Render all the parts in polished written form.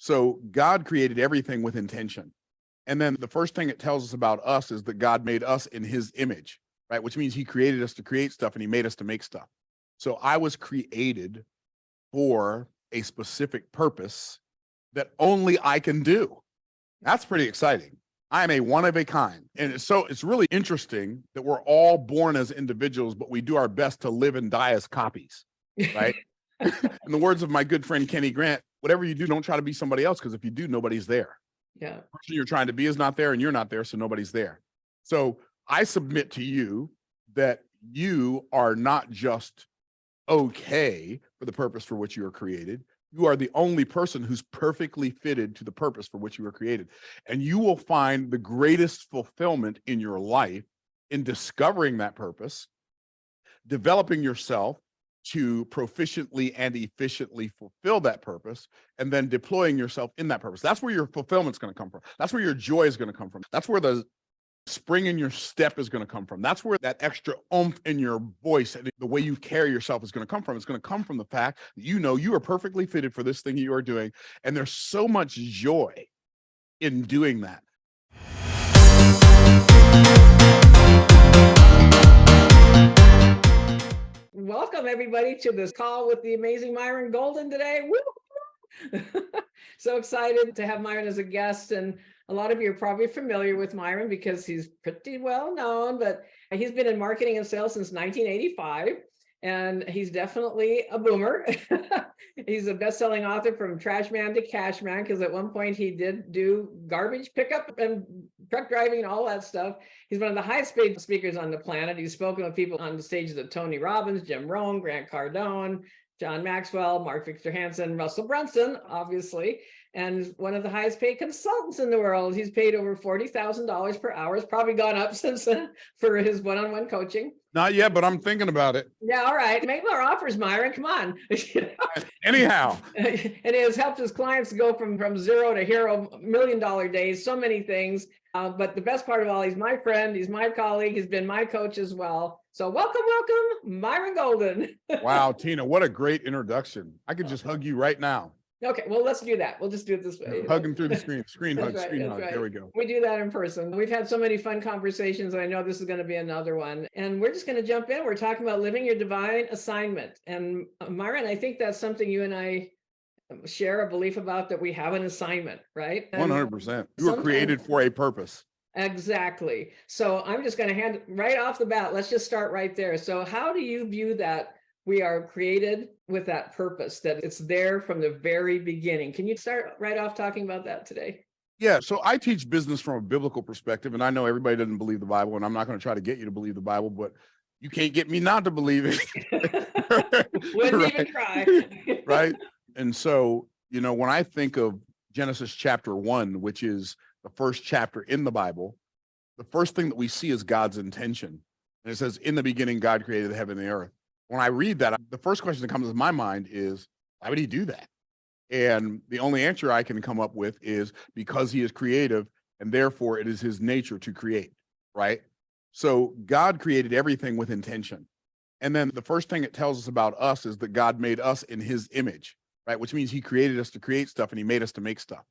So God created everything with intention. And then the first thing it tells us about us is that God made us in his image, right? Which means he created us to create stuff and he made us to make stuff. So I was created for a specific purpose that only I can do. That's pretty exciting. I am a one of a kind. And so it's really interesting that we're all born as individuals, but we do our best to live and die as copies, right? In the words of my good friend Kenny Grant, whatever you do, don't try to be somebody else, because if you do, nobody's there. Yeah. The person you're trying to be is not there and you're not there, so nobody's there. So I submit to you that you are not just okay for the purpose for which you are created. You are the only person who's perfectly fitted to the purpose for which you were created. And you will find the greatest fulfillment in your life in discovering that purpose, developing yourself to proficiently and efficiently fulfill that purpose, and then deploying yourself in that purpose. That's where your fulfillment's going to come from. That's where your joy is going to come from. That's where the spring in your step is going to come from. That's where that extra oomph in your voice and the way you carry yourself is going to come from. It's going to come from the fact that you know you are perfectly fitted for this thing you are doing. And there's so much joy in doing that. Welcome everybody to this call with the amazing Myron Golden today. Woo! So excited to have Myron as a guest, and a lot of you are probably familiar with Myron because he's pretty well known, but he's been in marketing and sales since 1985, and he's definitely a boomer. He's a best-selling author from Trash Man to Cash Man, because at one point he did do garbage pickup and truck driving and all that stuff. He's one of the highest paid speakers on the planet. He's spoken with people on the stages of Tony Robbins, Jim Rohn, Grant Cardone, John Maxwell, Mark Victor Hansen, Russell Brunson, obviously, and one of the highest paid consultants in the world. He's paid over $40,000 per hour. It's probably gone up since then for his one-on-one coaching. Not yet, but I'm thinking about it. Yeah, all right. Make more offers, Myron. Come on. Anyhow. And it has helped his clients go from zero to hero, $1 million days, so many things. But the best part of all, he's my friend, he's my colleague, he's been my coach as well. So welcome, Myron Golden. Wow, Tina, what a great introduction. I could just hug you right now. Okay, well, let's do that. We'll just do it this way. Hugging through the screen hug, Right, screen hug. right. There we go. We do that in person. We've had so many fun conversations. I know this is going to be another one. And we're just going to jump in. We're talking about living your divine assignment. And Myron, I think that's something you and I share a belief about, that we have an assignment, right? 100%. You were created for a purpose. Exactly. So I'm just going to hand right off the bat. Let's just start right there. So how do you view that we are created with that purpose, that it's there from the very beginning? Can you start right off talking about that today? Yeah. So I teach business from a biblical perspective, and I know everybody doesn't believe the Bible, and I'm not going to try to get you to believe the Bible, but you can't get me not to believe it. Wouldn't Right? even try. Right. And so, you know, when I think of Genesis chapter 1, which is the first chapter in the Bible, the first thing that we see is God's intention. And it says, in the beginning, God created the heaven and the earth. When I read that, the first question that comes to my mind is, why would he do that? And the only answer I can come up with is because he is creative, and therefore it is his nature to create, right? So God created everything with intention. And then the first thing it tells us about us is that God made us in his image, right? Which means he created us to create stuff and he made us to make stuff.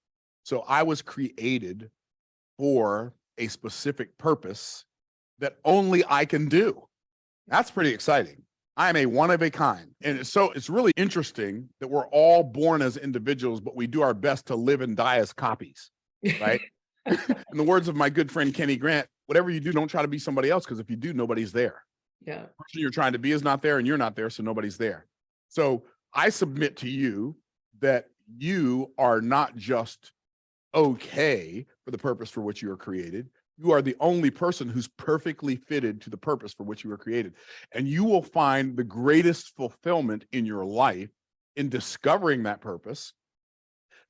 So I was created for a specific purpose that only I can do. That's pretty exciting. I am a one of a kind. And so it's really interesting that we're all born as individuals, but we do our best to live and die as copies, right? In the words of my good friend Kenny Grant, whatever you do, don't try to be somebody else, because if you do, nobody's there. Yeah. The person you're trying to be is not there and you're not there, so nobody's there. So I submit to you that you are not just okay for the purpose for which you are created. You are the only person who's perfectly fitted to the purpose for which you were created. And you will find the greatest fulfillment in your life in discovering that purpose,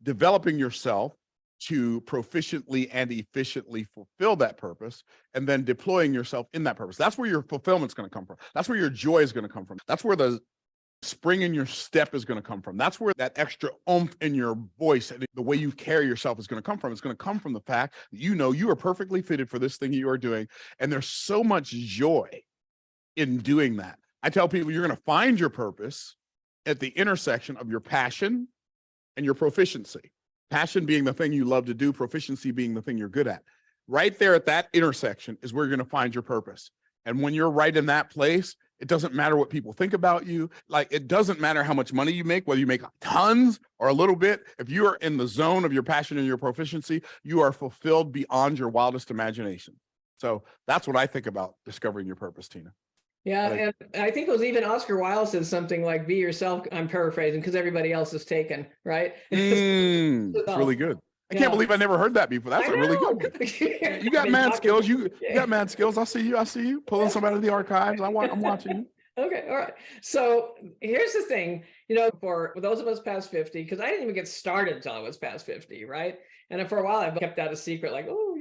developing yourself to proficiently and efficiently fulfill that purpose, and then deploying yourself in that purpose. That's where your fulfillment's going to come from. That's where your joy is going to come from. That's where the spring in your step is going to come from. That's where that extra oomph in your voice and the way you carry yourself is going to come from. It's going to come from the fact that you know you are perfectly fitted for this thing you are doing. And there's so much joy in doing that. I tell people you're going to find your purpose at the intersection of your passion and your proficiency. Passion being the thing you love to do, proficiency being the thing you're good at. Right there at that intersection is where you're going to find your purpose. And when you're right in that place, it doesn't matter what people think about you. Like, it doesn't matter how much money you make, whether you make tons or a little bit. If you are in the zone of your passion and your proficiency, you are fulfilled beyond your wildest imagination. So that's what I think about discovering your purpose, Tina. Yeah, and I think it was even Oscar Wilde said something like, be yourself. I'm paraphrasing because everybody else is taken, right? It's really good. I can't believe I never heard that before. That's a really good one. You got mad skills. You got mad skills. I see you. Pulling some out of the archives. I'm watching you. Okay, all right. So here's the thing, for those of us past 50, because I didn't even get started until I was past 50, right? And for a while, I've kept that a secret, like, oh,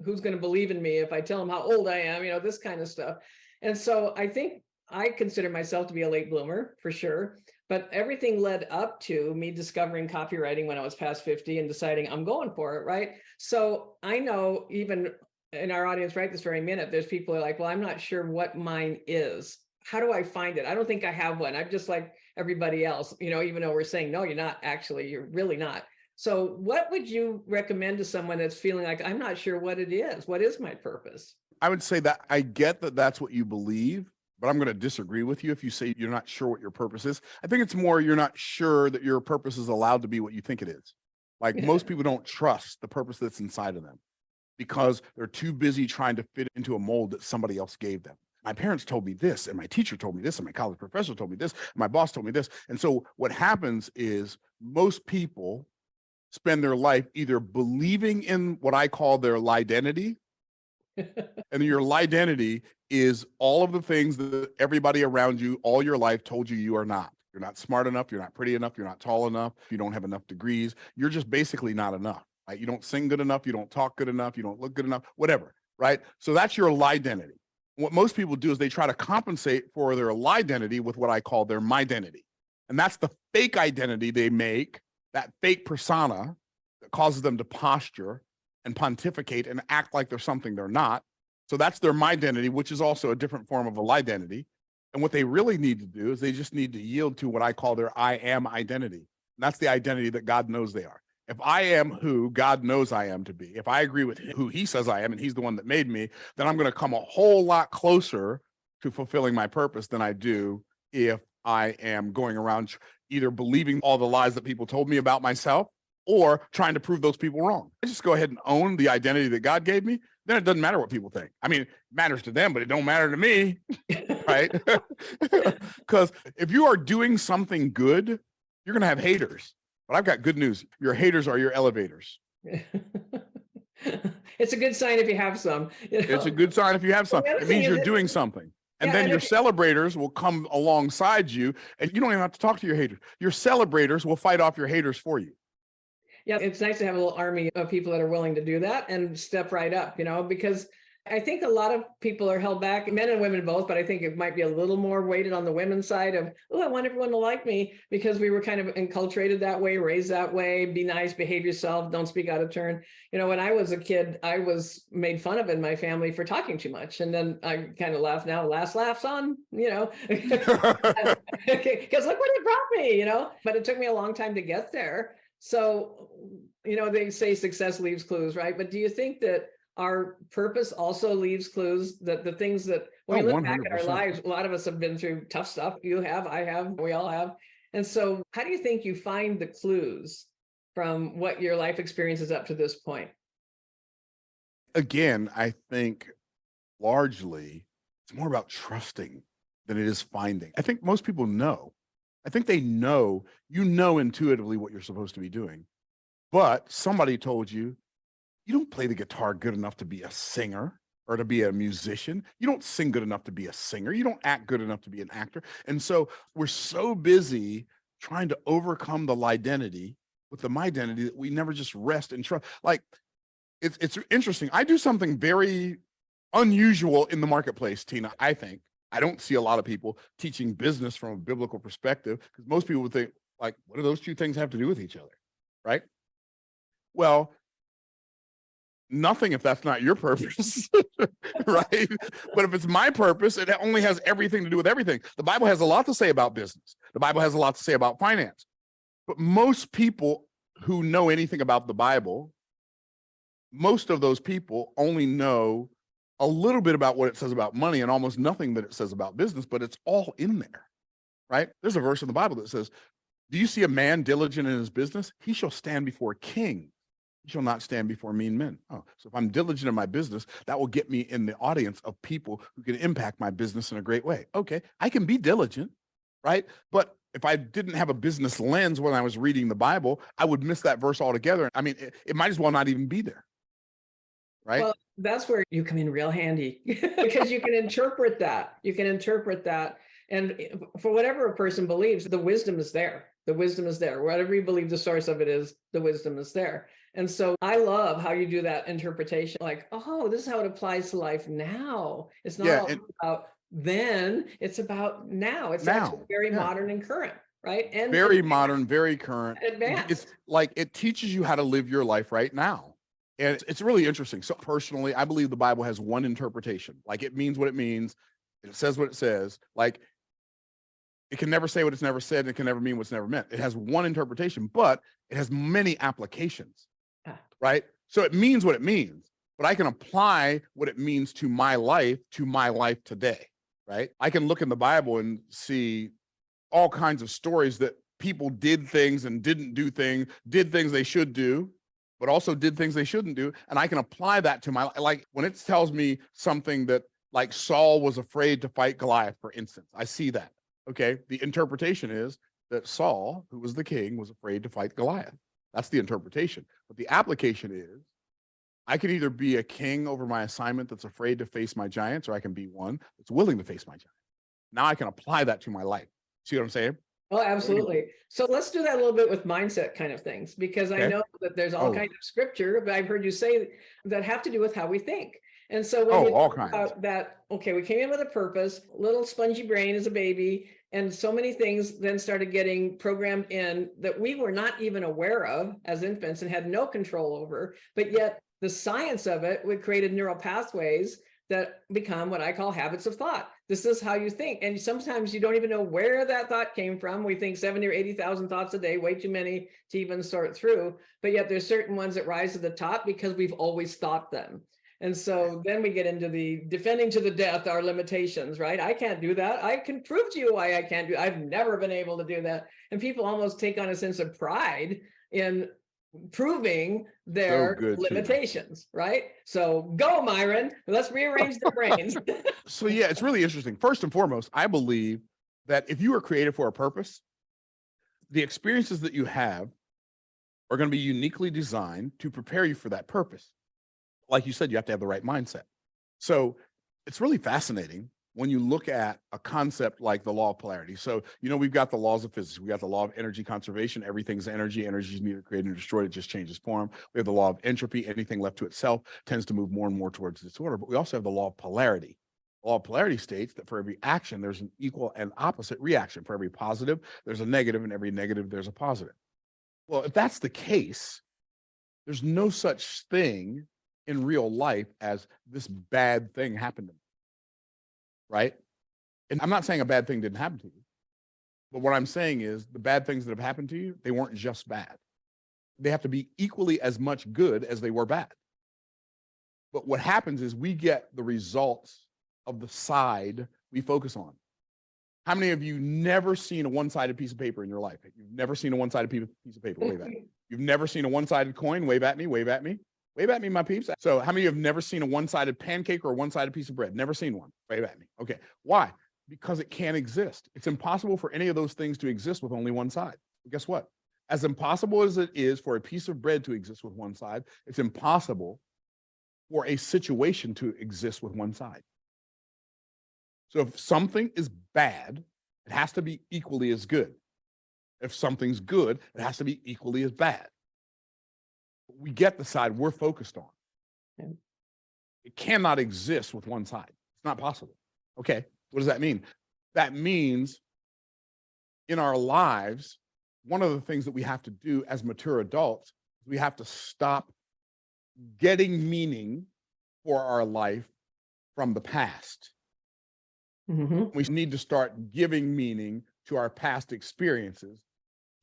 who's going to believe in me if I tell them how old I am, this kind of stuff. And so I think I consider myself to be a late bloomer for sure, but everything led up to me discovering copywriting when I was past 50 and deciding I'm going for it, right? So I know even in our audience right this very minute, there's people who are like, well, I'm not sure what mine is. How do I find it? I don't think I have one. I'm just like everybody else, even though we're saying, no, you're not actually, you're really not. So what would you recommend to someone that's feeling like, I'm not sure what it is? What is my purpose? I would say that I get that that's what you believe, but I'm going to disagree with you if you say you're not sure what your purpose is. I think it's more you're not sure that your purpose is allowed to be what you think it is. Like, most people don't trust the purpose that's inside of them because they're too busy trying to fit into a mold that somebody else gave them. My parents told me this, and my teacher told me this, and my college professor told me this, and my boss told me this. And so what happens is most people spend their life either believing in what I call their identity, and your identity is all of the things that everybody around you all your life told you you are not. You're not smart enough. You're not pretty enough. You're not tall enough. You don't have enough degrees. You're just basically not enough. Right? You don't sing good enough. You don't talk good enough. You don't look good enough, whatever. Right? So that's your identity. What most people do is they try to compensate for their identity with what I call their mydenity. And that's the fake identity they make, that fake persona that causes them to posture and pontificate and act like they're something they're not. So that's their mydenity, which is also a different form of a identity. And what they really need to do is they just need to yield to what I call their I am identity. And that's the identity that God knows they are. If I am who God knows I am to be, if I agree with who he says I am, and he's the one that made me, then I'm going to come a whole lot closer to fulfilling my purpose than I do if I am going around either believing all the lies that people told me about myself or trying to prove those people wrong. I just go ahead and own the identity that God gave me. Then it doesn't matter what people think. I mean, it matters to them, but it don't matter to me, right? Because if you are doing something good, you're going to have haters. But I've got good news. Your haters are your elevators. It's a good sign if you have some. It's a good sign if you have some. It means you're doing something. And then your celebrators will come alongside you, and you don't even have to talk to your haters. Your celebrators will fight off your haters for you. Yeah, it's nice to have a little army of people that are willing to do that and step right up, because I think a lot of people are held back, men and women both, but I think it might be a little more weighted on the women's side of, oh, I want everyone to like me, because we were kind of enculturated that way, raised that way, be nice, behave yourself, don't speak out of turn. When I was a kid, I was made fun of in my family for talking too much. And then I kind of laugh now, last laughs on, because look what it brought me, but it took me a long time to get there. So, they say success leaves clues, right? But do you think that our purpose also leaves clues, that the things that when we look back at our lives, a lot of us have been through tough stuff. You have, I have, we all have. And so how do you think you find the clues from what your life experience is up to this point? Again, I think largely it's more about trusting than it is finding. I think most people know. I think they know, intuitively what you're supposed to be doing. But somebody told you, you don't play the guitar good enough to be a singer or to be a musician. You don't sing good enough to be a singer. You don't act good enough to be an actor. And so we're so busy trying to overcome the identity with the mydenity that we never just rest and trust. Like, it's interesting. I do something very unusual in the marketplace, Tina, I think. I don't see a lot of people teaching business from a biblical perspective, because most people would think, like, what do those two things have to do with each other, right? Well, nothing if that's not your purpose, right? But if it's my purpose, it only has everything to do with everything. The Bible has a lot to say about business. The Bible has a lot to say about finance. But most people who know anything about the Bible, most of those people only know a little bit about what it says about money and almost nothing that it says about business, but it's all in there, right? There's a verse in the Bible that says, do you see a man diligent in his business? He shall stand before a king. He shall not stand before mean men. Oh, so if I'm diligent in my business, that will get me in the audience of people who can impact my business in a great way. Okay, I can be diligent, right? But if I didn't have a business lens when I was reading the Bible, I would miss that verse altogether. I mean, it might as well not even be there, right? Well, that's where you come in real handy because you can interpret that. You can interpret that. And for whatever a person believes, the wisdom is there. The wisdom is there. Whatever you believe the source of it is, the wisdom is there. And so I love how you do that interpretation. Like, oh, this is how it applies to life now. It's not all about then, it's about now. It's actually very modern and current, right? And very modern, very current. Advanced. It's like it teaches you how to live your life right now. And it's really interesting. So personally, I believe the Bible has one interpretation. Like it means what it means. It says what it says. Like it can never say what it's never said. And it can never mean what's never meant. It has one interpretation, but it has many applications, right? So it means what it means, but I can apply what it means to my life today, right? I can look in the Bible and see all kinds of stories that people did things and didn't do things, did things they should do, but also did things they shouldn't do. And I can apply that to my, like when it tells me something that like Saul was afraid to fight Goliath, for instance, I see that. Okay. The interpretation is that Saul, who was the king, was afraid to fight Goliath. That's the interpretation. But the application is I can either be a king over my assignment that's afraid to face my giants, or I can be one that's willing to face my giants. Now I can apply that to my life. See what I'm saying? Oh, absolutely. So let's do that a little bit with mindset kind of things, because I know that there's all kinds of scripture, but I've heard you say that have to do with how we think. And so when you talk about that, okay, we came in with a purpose, little spongy brain as a baby, and so many things then started getting programmed in that we were not even aware of as infants and had no control over, but yet the science of it would create neural pathways that become what I call habits of thought. This is how you think. And sometimes you don't even know where that thought came from. We think 70 or 80,000 thoughts a day, way too many to even sort through. But yet there's certain ones that rise to the top because we've always thought them. And so then we get into the defending to the death our limitations, right? I can't do that. I can prove to you why I can't do it. I've never been able to do that. And people almost take on a sense of pride in proving their limitations, right? So go, Myron, let's rearrange their brains. So yeah, it's really interesting. First and foremost, I believe that if you are created for a purpose, the experiences that you have are going to be uniquely designed to prepare you for that purpose. Like you said, you have to have the right mindset. So it's really fascinating when you look at a concept like the law of polarity. So, you know, we've got the laws of physics. We got the law of energy conservation. Everything's energy. Energy is neither created nor destroyed. It just changes form. We have the law of entropy. Anything left to itself tends to move more and more towards disorder. But we also have the law of polarity. The law of polarity states that for every action, there's an equal and opposite reaction. For every positive, there's a negative, and every negative, there's a positive. Well, if that's the case, there's no such thing in real life as this bad thing happened to me. Right? And I'm not saying a bad thing didn't happen to you, but what I'm saying is the bad things that have happened to you, they weren't just bad. They have to be equally as much good as they were bad. But what happens is we get the results of the side we focus on. How many of you never seen a one-sided piece of paper in your life? You've never seen a one-sided piece of paper? Wave at me. You've never seen a one-sided coin? Wave at me, wave at me. Wave at me, my peeps. So how many of you have never seen a one-sided pancake or a one-sided piece of bread? Never seen one. Wave at me. Okay. Why? Because it can't exist. It's impossible for any of those things to exist with only one side. But guess what? As impossible as it is for a piece of bread to exist with one side, it's impossible for a situation to exist with one side. So if something is bad, it has to be equally as good. If something's good, it has to be equally as bad. We get the side we're focused on. Yeah. It cannot exist with one side. It's not possible. Okay, what does that mean? That means in our lives, one of the things that we have to do as mature adults, we have to stop getting meaning for our life from the past. Mm-hmm. We need to start giving meaning to our past experiences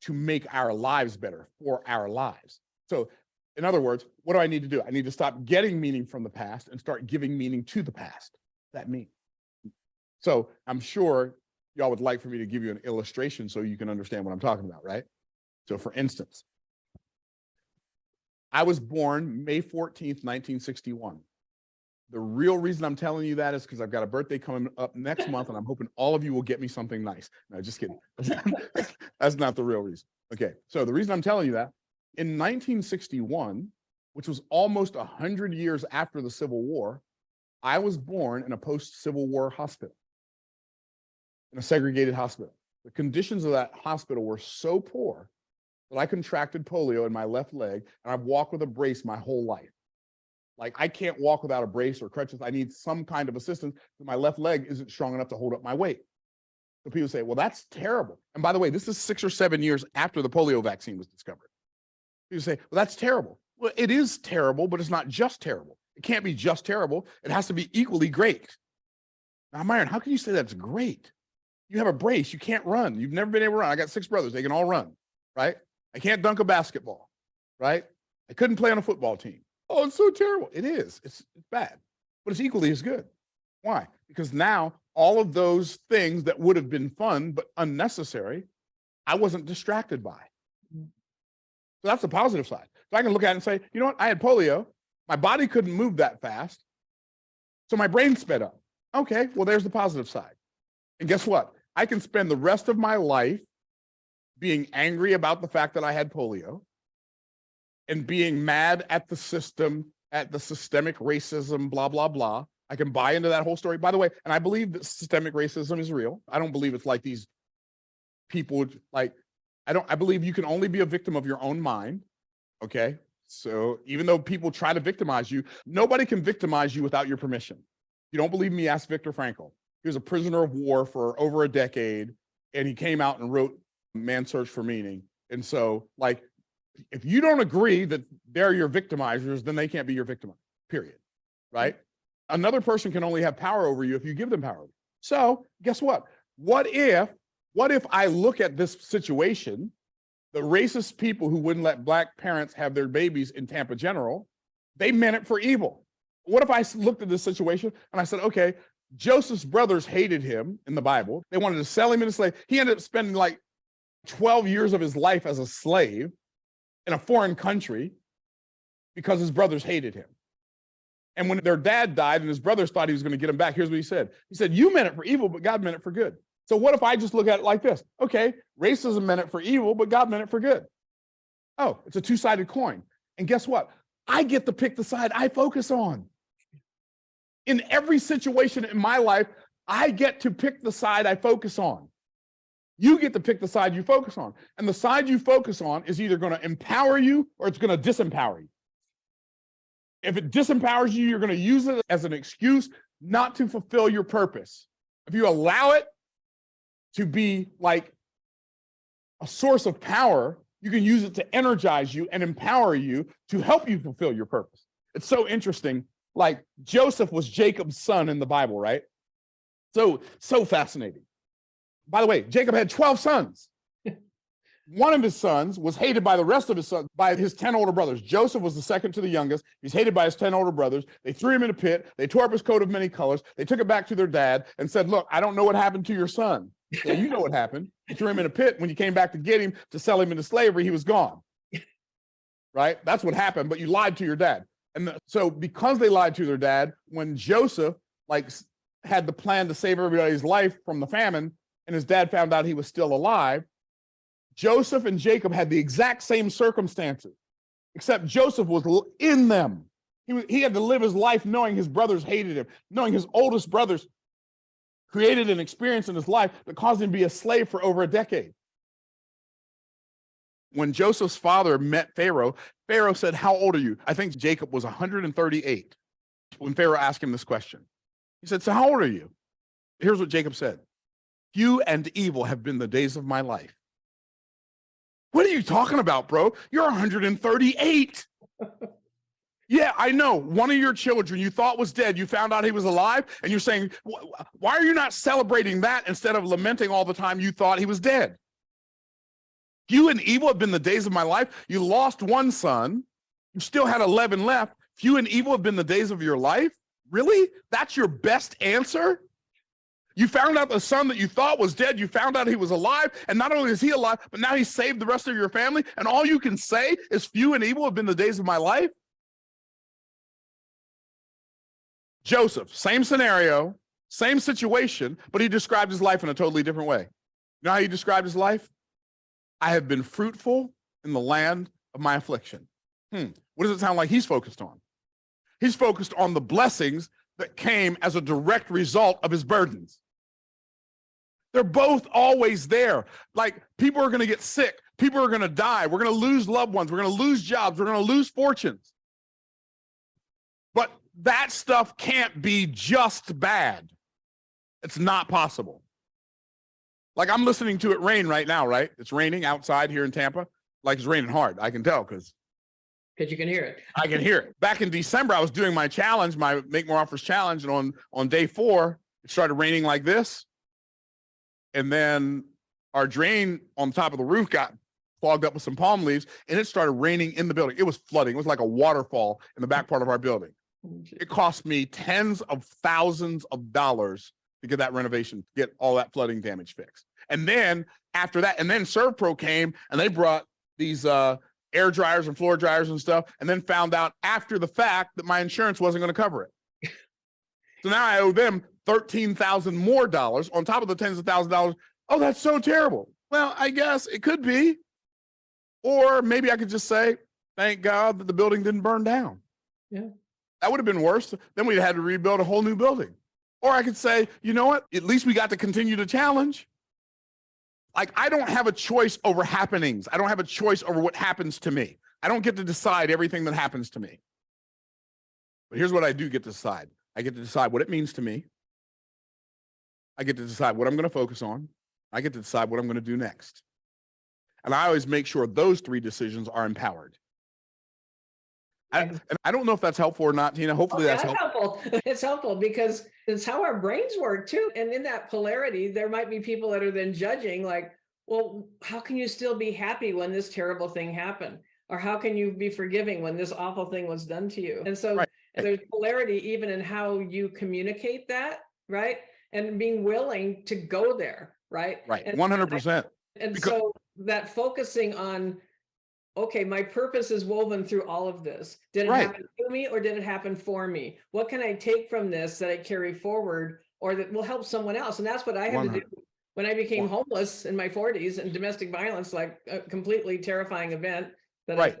to make our lives better for our lives. So in other words, what do I need to do? I need to stop getting meaning from the past and start giving meaning to the past. That means. So I'm sure y'all would like for me to give you an illustration so you can understand what I'm talking about, right? So for instance, I was born May 14th, 1961. The real reason I'm telling you that is because I've got a birthday coming up next month, and I'm hoping all of you will get me something nice. No, just kidding. That's not the real reason. Okay, so the reason I'm telling you that, in 1961, which was almost 100 years after the Civil War, I was born in a post-Civil War hospital, in a segregated hospital. The conditions of that hospital were so poor that I contracted polio in my left leg, and I've walked with a brace my whole life. Like, I can't walk without a brace or crutches. I need some kind of assistance because my left leg isn't strong enough to hold up my weight. So people say, well, that's terrible. And by the way, this is 6 or 7 years after the polio vaccine was discovered. People say, well, that's terrible. Well, it is terrible, but it's not just terrible. It can't be just terrible. It has to be equally great. Now, Myron, how can you say that's great? You have a brace. You can't run. You've never been able to run. I got 6 brothers. They can all run, right? I can't dunk a basketball, right? I couldn't play on a football team. Oh, it's so terrible. It is. It's bad, but it's equally as good. Why? Because now all of those things that would have been fun but unnecessary, I wasn't distracted by. So that's the positive side. So I can look at it and say, you know what? I had polio. My body couldn't move that fast. So my brain sped up. Okay, well, there's the positive side. And guess what? I can spend the rest of my life being angry about the fact that I had polio and being mad at the system, at the systemic racism, blah, blah, blah. I can buy into that whole story. By the way, and I believe that systemic racism is real. I don't believe it's like these people, like, I believe you can only be a victim of your own mind, okay? So even though people try to victimize you, nobody can victimize you without your permission. If you don't believe me, ask Viktor Frankl. He was a prisoner of war for over a decade, and he came out and wrote Man's Search for Meaning. And so, like, if you don't agree that they're your victimizers, then they can't be your victim, period, right? Another person can only have power over you if you give them power. So guess what? What if I look at this situation, the racist people who wouldn't let Black parents have their babies in Tampa General, they meant it for evil. What if I looked at this situation and I said, okay, Joseph's brothers hated him in the Bible. They wanted to sell him into slave. He ended up spending like 12 years of his life as a slave in a foreign country because his brothers hated him. And when their dad died and his brothers thought he was going to get him back, here's what he said. He said, you meant it for evil, but God meant it for good. So what if I just look at it like this? Okay, racism meant it for evil, but God meant it for good. Oh, it's a two-sided coin. And guess what? I get to pick the side I focus on. In every situation in my life, I get to pick the side I focus on. You get to pick the side you focus on. And the side you focus on is either going to empower you or it's going to disempower you. If it disempowers you, you're going to use it as an excuse not to fulfill your purpose. If you allow it to be like a source of power, you can use it to energize you and empower you to help you fulfill your purpose. It's so interesting. Like, Joseph was Jacob's son in the Bible, right? So fascinating. By the way, Jacob had 12 sons. One of his sons was hated by the rest of his sons, by his 10 older brothers. Joseph was the second to the youngest. He's hated by his 10 older brothers. They threw him in a pit. They tore up his coat of many colors. They took it back to their dad and said, look, I don't know what happened to your son. Well, you know what happened. You threw him in a pit. When you came back to get him to sell him into slavery, he was gone. Right? That's what happened, but you lied to your dad. And so because they lied to their dad, when Joseph had the plan to save everybody's life from the famine, and his dad found out he was still alive, Joseph and Jacob had the exact same circumstances, except Joseph was in them. He had to live his life knowing his brothers hated him, knowing his oldest brothers created an experience in his life that caused him to be a slave for over a decade. When Joseph's father met Pharaoh, Pharaoh said, how old are you? I think Jacob was 138 when Pharaoh asked him this question. He said, so how old are you? Here's what Jacob said. Few and evil have been the days of my life. What are you talking about, bro? You're 138. Yeah, I know. One of your children you thought was dead, you found out he was alive, and you're saying, why are you not celebrating that instead of lamenting all the time you thought he was dead? Few and evil have been the days of my life. You lost one son. You still had 11 left. Few and evil have been the days of your life. Really? That's your best answer? You found out the son that you thought was dead. You found out he was alive. And not only is he alive, but now he saved the rest of your family. And all you can say is few and evil have been the days of my life. Joseph, same scenario, same situation, but he described his life in a totally different way. You know how he described his life? I have been fruitful in the land of my affliction. What does it sound like he's focused on? He's focused on the blessings that came as a direct result of his burdens. They're both always there. Like, people are going to get sick. People are going to die. We're going to lose loved ones. We're going to lose jobs. We're going to lose fortunes. But that stuff can't be just bad. It's not possible. Like, I'm listening to it rain right now, right? It's raining outside here in Tampa. Like, it's raining hard. I can tell because you can hear it. I can hear it. Back in December, I was doing my challenge, my Make More Offers challenge. And on day 4, it started raining like this. And then our drain on top of the roof got clogged up with some palm leaves, and it started raining in the building. It was flooding. It was like a waterfall in the back part of our building. It cost me tens of thousands of dollars to get that renovation, get all that flooding damage fixed. And then after that, and then ServPro came and they brought these air dryers and floor dryers and stuff, and then found out after the fact that my insurance wasn't going to cover it. So now I owe them $13,000 more on top of the tens of thousands of dollars. Oh, that's so terrible. Well, I guess it could be. Or maybe I could just say, thank God that the building didn't burn down. Yeah. That would have been worse. Then we'd had to rebuild a whole new building. Or I could say, you know what? At least we got to continue the challenge. Like, I don't have a choice over happenings. I don't have a choice over what happens to me. I don't get to decide everything that happens to me. But here's what I do get to decide. I get to decide what it means to me. I get to decide what I'm going to focus on. I get to decide what I'm going to do next. And I always make sure those 3 decisions are empowered. And I don't know if that's helpful or not, Tina. Hopefully that's helpful. It's helpful because it's how our brains work too. And in that polarity, there might be people that are then judging like, well, how can you still be happy when this terrible thing happened? Or how can you be forgiving when this awful thing was done to you? And so there's polarity even in how you communicate that, right? And being willing to go there, right? Right, 100%. And so that focusing on, okay, my purpose is woven through all of this. Did it happen to me or did it happen for me? What can I take from this that I carry forward or that will help someone else? And that's what I had to do when I became homeless in my 40s, and domestic violence, like a completely terrifying event. That I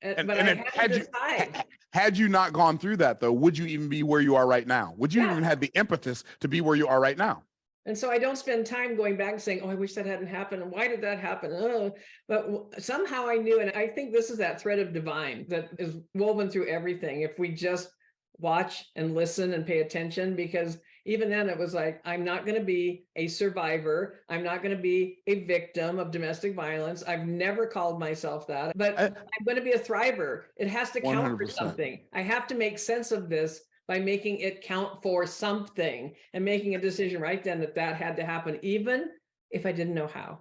had to decide. Had you not gone through that, though, would you even be where you are right now? Would you even have the impetus to be where you are right now? And so I don't spend time going back and saying, oh, I wish that hadn't happened. And why did that happen? Oh, but somehow I knew, and I think this is that thread of divine that is woven through everything. If we just watch and listen and pay attention, because even then it was like, I'm not going to be a survivor. I'm not going to be a victim of domestic violence. I've never called myself that, but I'm going to be a thriver. It has to count for something. I have to make sense of this by making it count for something and making a decision right then that had to happen, even if I didn't know how.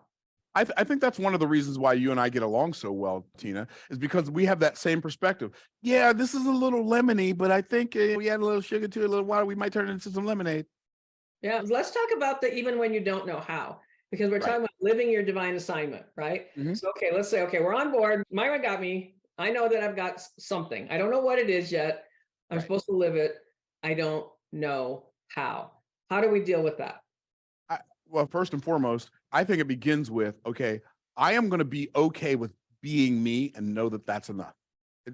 I think that's one of the reasons why you and I get along so well, Tina, is because we have that same perspective. Yeah, this is a little lemony, but I think we add a little sugar to it, a little water, we might turn it into some lemonade. Yeah, let's talk about the even when you don't know how, because we're talking about living your divine assignment, right? So, okay, let's say, okay, we're on board. Myra got me. I know that I've got something. I don't know what it is yet. I'm supposed to live it. I don't know how. How do we deal with that? Well, first and foremost, I think it begins with, okay, I am going to be okay with being me and know that that's enough.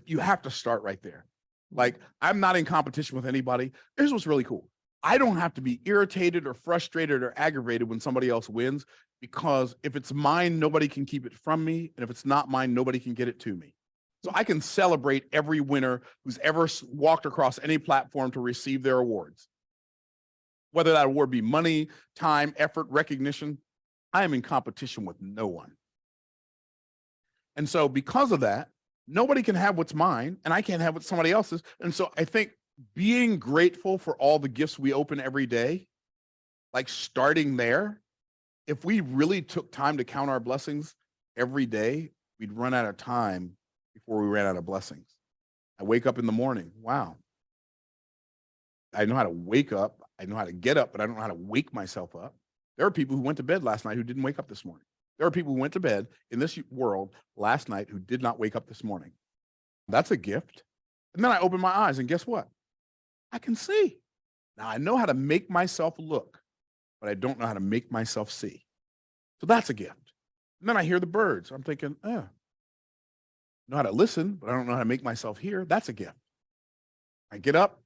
You have to start right there. Like, I'm not in competition with anybody. Here's what's really cool. I don't have to be irritated or frustrated or aggravated when somebody else wins, because if it's mine, nobody can keep it from me. And if it's not mine, nobody can get it to me. So I can celebrate every winner who's ever walked across any platform to receive their awards. Whether that award be money, time, effort, recognition, I am in competition with no one. And so because of that, nobody can have what's mine and I can't have what somebody else's. And so I think being grateful for all the gifts we open every day, like starting there, if we really took time to count our blessings every day we'd run out of time before we ran out of blessings. I wake up in the morning. Wow. I know how to wake up. I know how to get up, but I don't know how to wake myself up. There are people who went to bed last night who didn't wake up this morning. There are people who went to bed in this world last night who did not wake up this morning. That's a gift. And then I open my eyes and guess what? I can see. Now I know how to make myself look, but I don't know how to make myself see. So that's a gift. And then I hear the birds. I'm thinking, I know how to listen, but I don't know how to make myself hear. That's a gift. I get up,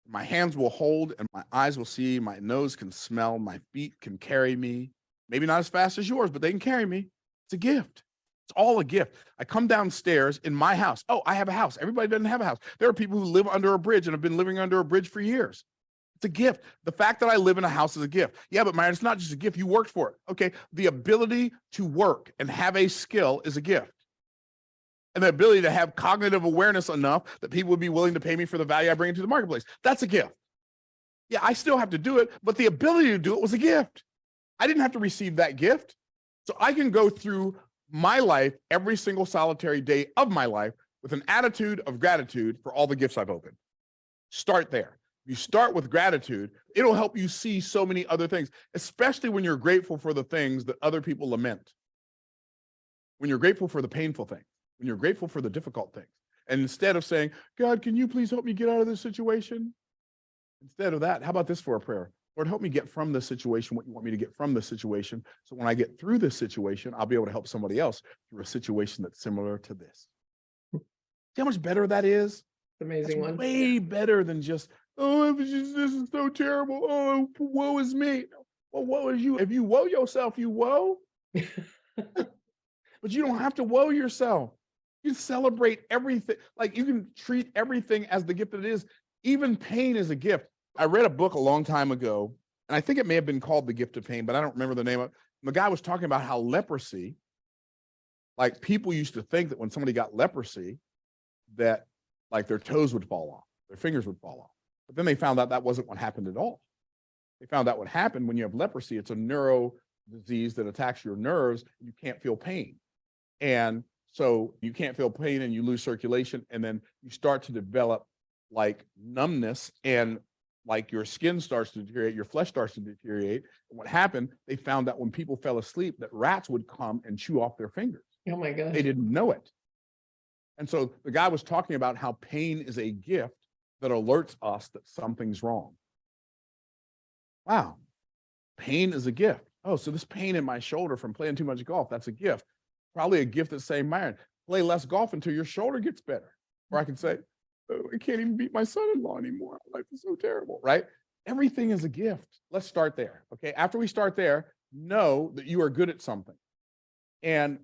my hands will hold and my eyes will see, my nose can smell, my feet can carry me. Maybe not as fast as yours, but they can carry me. It's a gift. It's all a gift. I come downstairs in my house. Oh, I have a house. Everybody doesn't have a house. There are people who live under a bridge and have been living under a bridge for years. It's a gift. The fact that I live in a house is a gift. Yeah, but Myron, it's not just a gift. You worked for it. Okay. The ability to work and have a skill is a gift. And the ability to have cognitive awareness enough that people would be willing to pay me for the value I bring into the marketplace. That's a gift. Yeah, I still have to do it, but the ability to do it was a gift. I didn't have to receive that gift. So I can go through my life every single solitary day of my life with an attitude of gratitude for all the gifts I've opened. Start there. You start with gratitude, it'll help you see so many other things, especially when you're grateful for the things that other people lament. When you're grateful for the painful things, when you're grateful for the difficult things. And instead of saying, God, can you please help me get out of this situation? Instead of that, how about this for a prayer? Lord, help me get from this situation what you want me to get from this situation. So when I get through this situation, I'll be able to help somebody else through a situation that's similar to this. See how much better that is? Amazing That's one. way better than just, oh, this is so terrible. Oh, woe is me. Well, woe is you. If you woe yourself, you woe. But you don't have to woe yourself. You can celebrate everything. Like you can treat everything as the gift that it is. Even pain is a gift. I read a book a long time ago, and I think it may have been called The Gift of Pain, but I don't remember the name of it. The guy was talking about how leprosy, like people used to think that when somebody got leprosy, that like their toes would fall off, their fingers would fall off. But then they found out that wasn't what happened at all. They found out what happened when you have leprosy. It's a neuro disease that attacks your nerves. You can't feel pain. And so you can't feel pain and you lose circulation. And then you start to develop like numbness and like your skin starts to deteriorate, your flesh starts to deteriorate. And what happened, they found that when people fell asleep, that rats would come and chew off their fingers. Oh my gosh. They didn't know it. And so the guy was talking about how pain is a gift that alerts us that something's wrong. Wow. Pain is a gift. Oh, so this pain in my shoulder from playing too much golf, that's a gift. Probably a gift that's saying, Myron, play less golf until your shoulder gets better. Or I can say, oh, I can't even beat my son-in-law anymore. Life is so terrible, right? Everything is a gift. Let's start there, okay? After we start there, know that you are good at something. And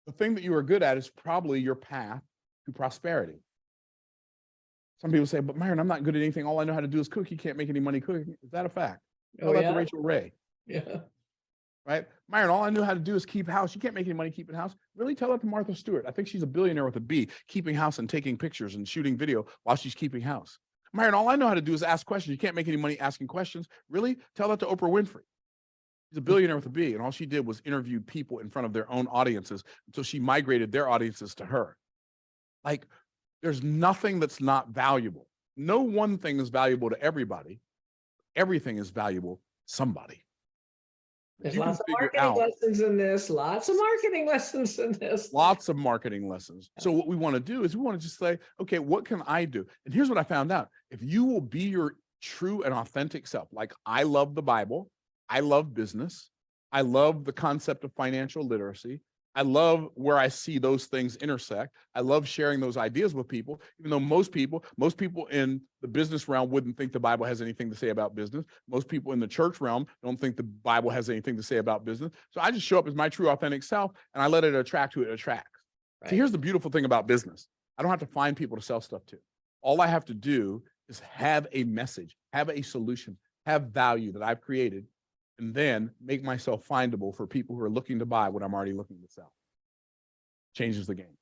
the thing that you are good at is probably your path to prosperity. Some people say, but Myron, I'm not good at anything. All I know how to do is cook. You can't make any money cooking. Is that a fact? How about the Rachel Ray? Yeah. Right? Myron, all I knew how to do is keep house. You can't make any money keeping house. Really? Tell that to Martha Stewart. I think she's a billionaire with a B, keeping house and taking pictures and shooting video while she's keeping house. Myron, all I know how to do is ask questions. You can't make any money asking questions. Really? Tell that to Oprah Winfrey. She's a billionaire with a B, and all she did was interview people in front of their own audiences until she migrated their audiences to her. Like, there's nothing that's not valuable. No one thing is valuable to everybody. Everything is valuable to somebody. There's lots of marketing lessons in this. Lots of marketing lessons in this. Lots of marketing lessons. So what we want to do is we want to just say, okay, what can I do? And here's what I found out. If you will be your true and authentic self, like I love the Bible, I love business, I love the concept of financial literacy, I love where I see those things intersect. I love sharing those ideas with people, even though most people in the business realm wouldn't think the Bible has anything to say about business. Most people in the church realm don't think the Bible has anything to say about business. So I just show up as my true authentic self and I let it attract who it attracts. Right. So here's the beautiful thing about business. I don't have to find people to sell stuff to. All I have to do is have a message, have a solution, have value that I've created, and then make myself findable for people who are looking to buy what I'm already looking to sell. Changes the game.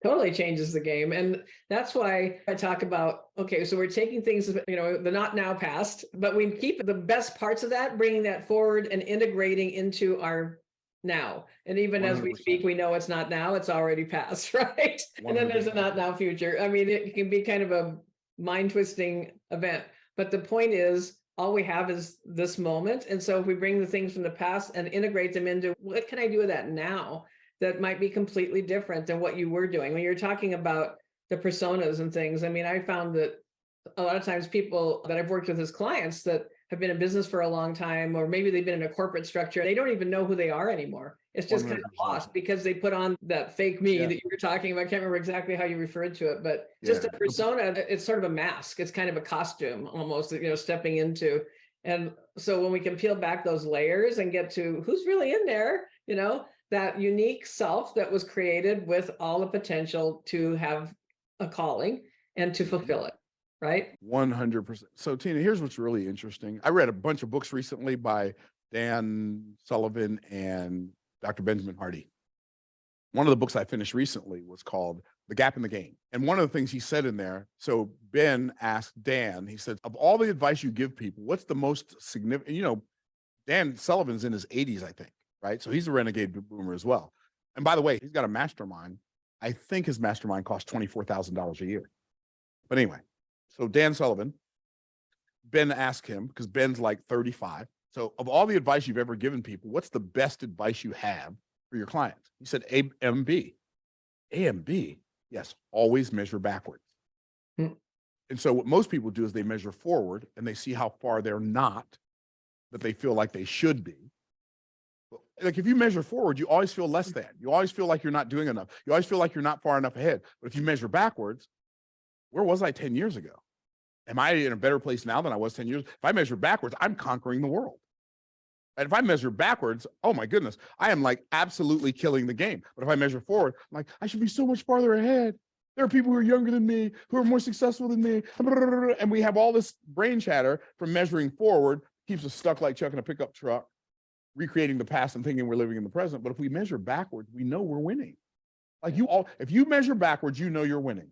Totally changes the game. And that's why I talk about, okay, so we're taking things, the not now past, but we keep the best parts of that, bringing that forward and integrating into our now. And even as we 100%. speak, we know it's not now, it's already past, right? And then there's a 100%. not now future. I mean, it can be kind of a mind twisting event. But the point is, all we have is this moment. And so if we bring the things from the past and integrate them into what can I do with that now that might be completely different than what you were doing? When you're talking about the personas and things, I mean, I found that a lot of times people that I've worked with as clients that have been in business for a long time, or maybe they've been in a corporate structure, they don't even know who they are anymore. It's just kind of 100%. lost because they put on that fake me Yeah. that you were talking about. I can't remember exactly how you referred to it, but just Yeah. a persona, it's sort of a mask. It's kind of a costume almost, stepping into. And so when we can peel back those layers and get to who's really in there, that unique self that was created with all the potential to have a calling and to fulfill it. Right? 100%. So Tina, here's what's really interesting. I read a bunch of books recently by Dan Sullivan and Dr. Benjamin Hardy. One of the books I finished recently was called The Gap in the Game. And one of the things he said in there, so Ben asked Dan, he said, of all the advice you give people, what's the most significant, Dan Sullivan's in his 80s, I think, right? So he's a renegade boomer as well. And by the way, he's got a mastermind. I think his mastermind costs $24,000 a year. But anyway, so Dan Sullivan, Ben asked him, because Ben's like 35. So of all the advice you've ever given people, what's the best advice you have for your clients? He said AMB. AMB, yes, always measure backwards. Hmm. And so what most people do is they measure forward and they see how far they're not that they feel like they should be. Like if you measure forward, you always feel less than. You always feel like you're not doing enough. You always feel like you're not far enough ahead. But if you measure backwards, where was I 10 years ago? Am I in a better place now than I was 10 years? If I measure backwards, I'm conquering the world. And if I measure backwards, oh my goodness, I am like absolutely killing the game. But if I measure forward, I'm like, I should be so much farther ahead. There are people who are younger than me, who are more successful than me. And we have all this brain chatter from measuring forward, keeps us stuck like Chuck in a pickup truck, recreating the past and thinking we're living in the present. But if we measure backwards, we know we're winning. Like if you measure backwards, you know you're winning.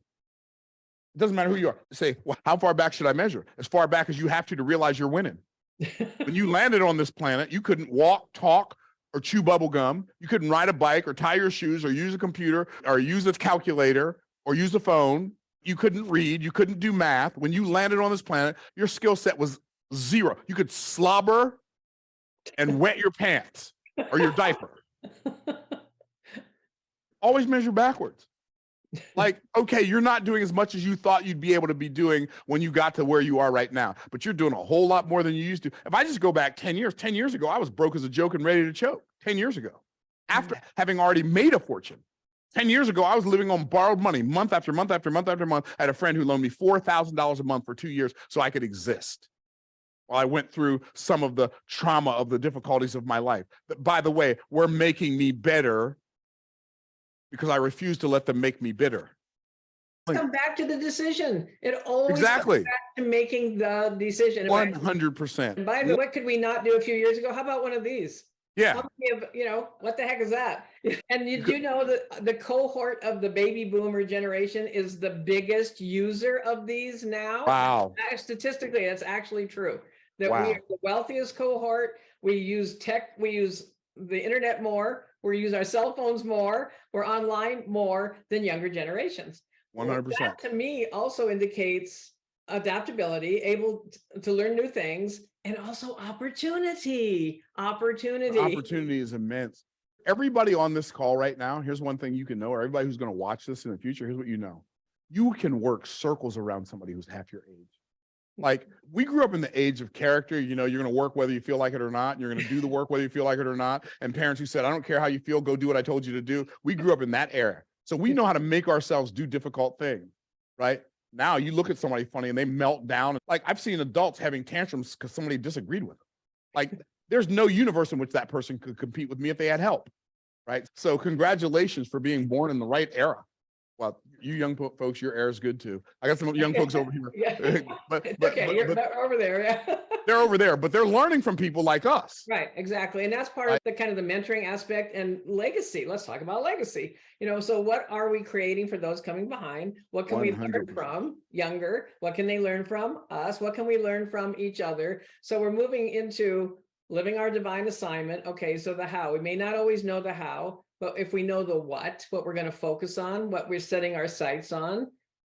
It doesn't matter who you are. Say, well, how far back should I measure? As far back as you have to realize you're winning. When you landed on this planet, you couldn't walk, talk, or chew bubble gum. You couldn't ride a bike or tie your shoes or use a computer or use a calculator or use a phone. You couldn't read. You couldn't do math. When you landed on this planet, your skill set was zero. You could slobber and wet your pants or your diaper. Always measure backwards. Like, okay, you're not doing as much as you thought you'd be able to be doing when you got to where you are right now, but you're doing a whole lot more than you used to. If I just go back 10 years ago, I was broke as a joke and ready to choke 10 years ago, after having already made a fortune. 10 years ago, I was living on borrowed money month after month after month after month. I had a friend who loaned me $4,000 a month for 2 years so I could exist while I went through some of the trauma of the difficulties of my life. But by the way, were making me better because I refuse to let them make me bitter. Come back to the decision. It always Exactly. comes back to making the decision. 100%. And by the way, what could we not do a few years ago? How about one of these? Yeah. How many of, what the heck is that? And you do know that the cohort of the baby boomer generation is the biggest user of these now. Wow. Statistically, that's actually true. That Wow. we are the wealthiest cohort. We use tech, we use the internet more, we use our cell phones more, we're online more than younger generations. 100%. That to me also indicates adaptability, able to learn new things, and also opportunity. Opportunity is immense. Everybody on this call right now, here's one thing you can know, or everybody who's going to watch this in the future, here's what you know. You can work circles around somebody who's half your age. Like, we grew up in the age of character. You're going to work whether you feel like it or not. And you're going to do the work whether you feel like it or not. And parents who said, I don't care how you feel, go do what I told you to do. We grew up in that era. So we know how to make ourselves do difficult things, right? Now you look at somebody funny and they melt down. Like, I've seen adults having tantrums because somebody disagreed with them. Like, there's no universe in which that person could compete with me if they had help, right? So congratulations for being born in the right era. Well, you young folks, your era is good too. I got some young folks over here. Yeah. but You're over there. Yeah. They're over there, but they're learning from people like us. Right, exactly. And that's part of the kind of the mentoring aspect and legacy. Let's talk about legacy. So what are we creating for those coming behind? What can we learn 100%. from younger? What can they learn from us? What can we learn from each other? So we're moving into living our divine assignment. Okay, so the how, we may not always know the how, but if we know the what we're going to focus on, what we're setting our sights on,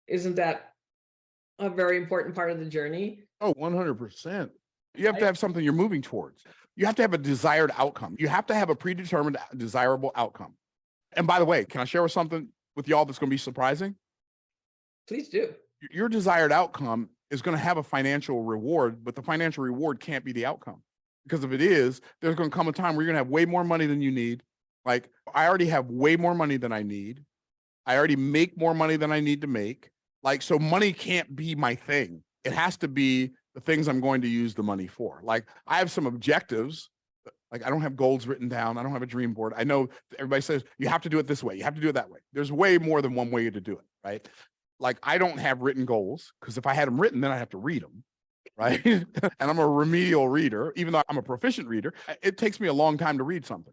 isn't that a very important part of the journey? Oh, 100%. You have to have something you're moving towards. You have to have a desired outcome. You have to have a predetermined, desirable outcome. And by the way, can I share something with y'all that's going to be surprising? Please do. Your desired outcome is going to have a financial reward, but the financial reward can't be the outcome. Because if it is, there's going to come a time where you're going to have way more money than you need. Like, I already have way more money than I need. I already make more money than I need to make. Like, so money can't be my thing. It has to be the things I'm going to use the money for. Like, I have some objectives. Like, I don't have goals written down. I don't have a dream board. I know everybody says you have to do it this way. You have to do it that way. There's way more than one way to do it, right? Like, I don't have written goals, because if I had them written, then I have to read them, right? And I'm a remedial reader, even though I'm a proficient reader. It takes me a long time to read something.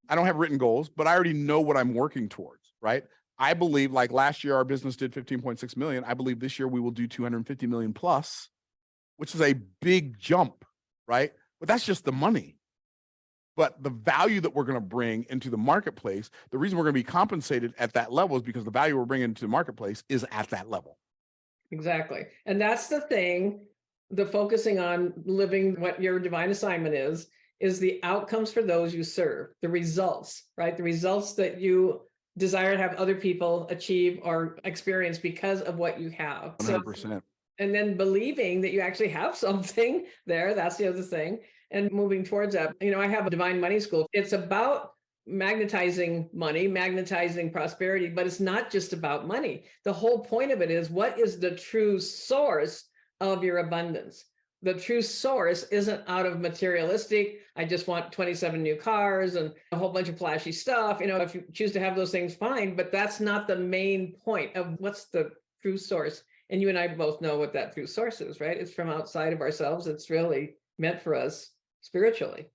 I don't have written goals, but I already know what I'm working towards, right? I believe, like, last year our business did 15.6 million. I believe this year we will do 250 million plus, which is a big jump, right? But that's just the money. But the value that we're going to bring into the marketplace, the reason we're going to be compensated at that level is because the value we're bringing into the marketplace is at that level. Exactly. And that's the thing, the focusing on living what your divine assignment is the outcomes for those you serve, the results, right? The results that you desire to have other people achieve or experience because of what you have. 100%. And then believing that you actually have something there, that's the other thing. And moving towards that, I have a Divine Money School. It's about magnetizing money, magnetizing prosperity, but it's not just about money. The whole point of it is, what is the true source of your abundance? The true source isn't out of materialistic, I just want 27 new cars and a whole bunch of flashy stuff. If you choose to have those things, fine, but that's not the main point of what's the true source. And you and I both know what that true source is, right? It's from outside of ourselves. It's really meant for us spiritually.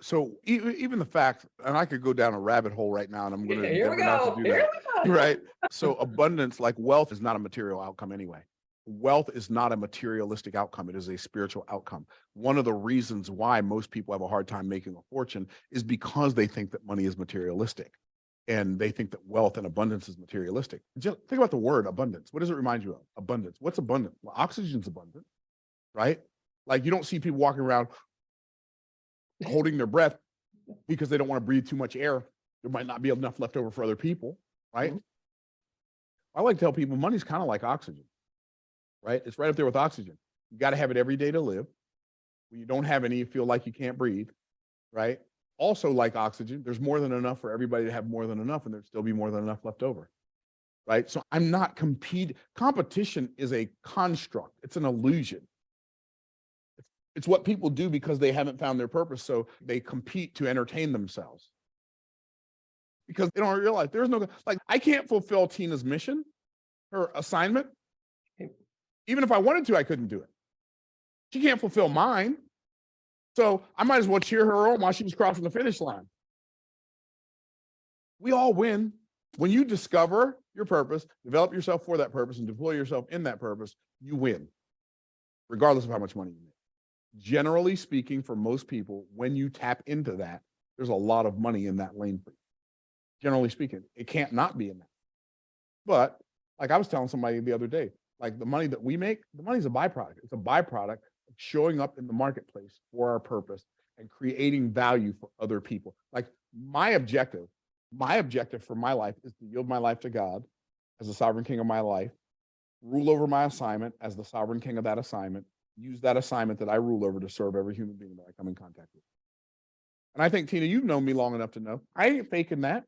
So even the fact, and I could go down a rabbit hole right now, and I'm going to Here we not go. to do Here that, we go. right? So abundance, like wealth, is not a material outcome anyway. Wealth is not a materialistic outcome. It is a spiritual outcome. One of the reasons why most people have a hard time making a fortune is because they think that money is materialistic, and they think that wealth and abundance is materialistic. Just think about the word abundance. What does it remind you of? Abundance. What's abundant? Well, oxygen's abundant, right? Like, you don't see people walking around holding their breath because they don't want to breathe too much air. There might not be enough left over for other people, right? I like to tell people money's kind of like oxygen, right? It's right up there with oxygen. You got to have it every day to live. When you don't have any, you feel like you can't breathe, right? Also, like oxygen, there's more than enough for everybody to have more than enough, and there'd still be more than enough left over, right? So I'm not competing. Competition is a construct. It's an illusion. It's what people do because they haven't found their purpose, so they compete to entertain themselves. Because they don't realize there's no, like, I can't fulfill Tina's mission, her assignment. Even if I wanted to, I couldn't do it. She can't fulfill mine. So I might as well cheer her on while she's crossing the finish line. We all win. When you discover your purpose, develop yourself for that purpose, and deploy yourself in that purpose, you win, regardless of how much money you make. Generally speaking, for most people, when you tap into that, there's a lot of money in that lane for you. Generally speaking, it can't not be in that. But like I was telling somebody the other day, like, the money that we make, the money's a byproduct. It's a byproduct of showing up in the marketplace for our purpose and creating value for other people. Like, my objective for my life is to yield my life to God as the sovereign king of my life, rule over my assignment as the sovereign king of that assignment, use that assignment that I rule over to serve every human being that I come in contact with. And I think, Tina, you've known me long enough to know I ain't faking that.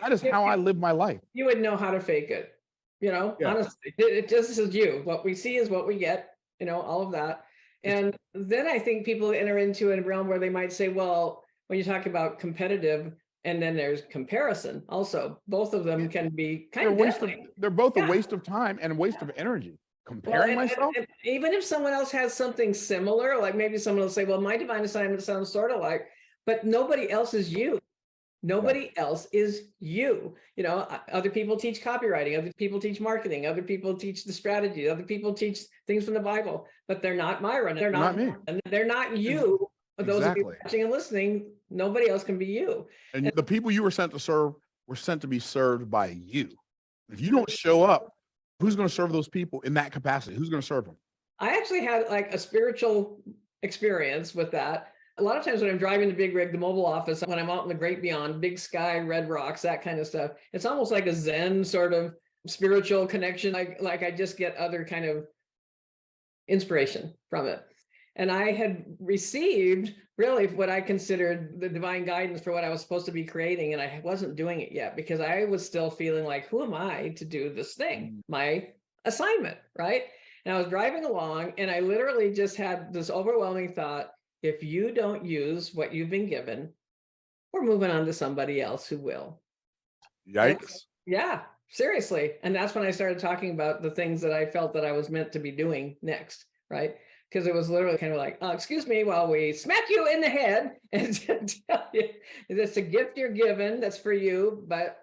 That is how I live my life. You would know how to fake it, Yeah. honestly. It just is you. What we see is what we get, all of that. And then I think people enter into a realm where they might say, well, when you talk about competitive, and then there's comparison also, both of them can be kind of deadly. They're both a waste of time and a waste of energy. Comparing myself? And even if someone else has something similar, like maybe someone will say, well, my divine assignment sounds sort of like, but nobody else is you. Nobody else is you. Other people teach copywriting, other people teach marketing, other people teach the strategy, other people teach things from the Bible, but they're not Myron. They're not me. And they're not you. those of you Exactly. watching and listening, nobody else can be you. And the people you were sent to serve were sent to be served by you. If you don't show up, who's going to serve those people in that capacity? Who's going to serve them? I actually had like a spiritual experience with that. A lot of times when I'm driving the big rig, the mobile office, when I'm out in the great beyond, big sky, red rocks, that kind of stuff, it's almost like a Zen sort of spiritual connection. Like I just get other kind of inspiration from it. And I had received really what I considered the divine guidance for what I was supposed to be creating. And I wasn't doing it yet because I was still feeling like, who am I to do this thing? My assignment, right? And I was driving along and I literally just had this overwhelming thought, if you don't use what you've been given, we're moving on to somebody else who will. Yikes. Yeah, seriously. And that's when I started talking about the things that I felt that I was meant to be doing next, right? Because it was literally kind of like, excuse me, while we smack you in the head and tell you it's a gift you're given that's for you, but